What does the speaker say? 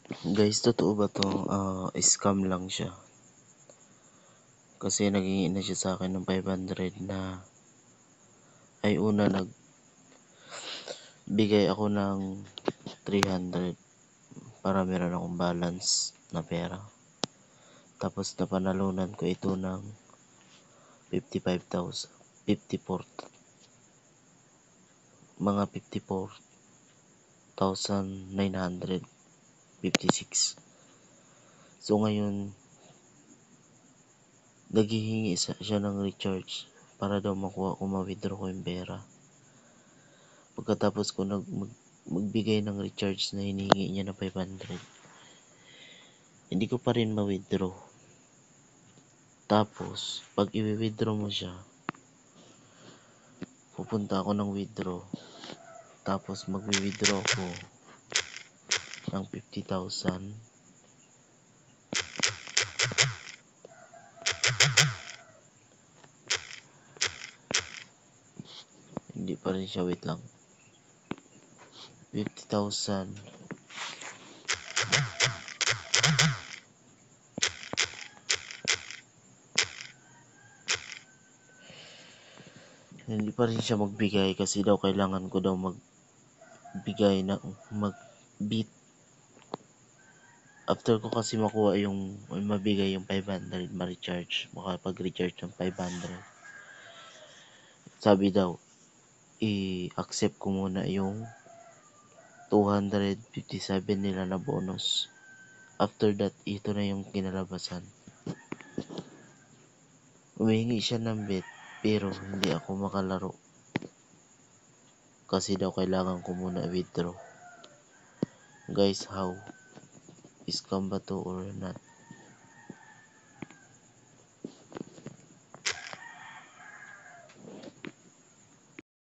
Guys, totoo ba 'to? Scam lang siya. Kasi naghingi na siya sa'kin ng 500 na ay una nagbigay ako ng 300 para meron akong balance na pera. Tapos napanalunan ko ito ng 55,000, 54, mga 54,956. So ngayon, naghihingi siya ng recharge para daw makuha ko, ma-withdraw ko yung pera. Pagkatapos ko magbigay ng recharge na hinihingi niya na 500, hindi ko pa rin ma-withdraw. Tapos, pag i-withdraw mo siya, pupunta ako ng withdraw. Tapos magwi-withdraw ko ng 50,000. Hindi pa rin siya, wait lang. 50,000. Hindi pa rin siya magbigay kasi daw kailangan ko daw magbigay na mag-beat. After ko kasi makuha yung mabigay yung 500, ma-recharge, makapag-recharge ng 500. Sabi daw, i-accept ko muna yung 257 nila na bonus. After that, ito na yung kinalabasan. Humihingi siya ng bet pero hindi ako makalaro. Kasi daw kailangan ko muna withdraw. Guys, how? Scam ba to or not?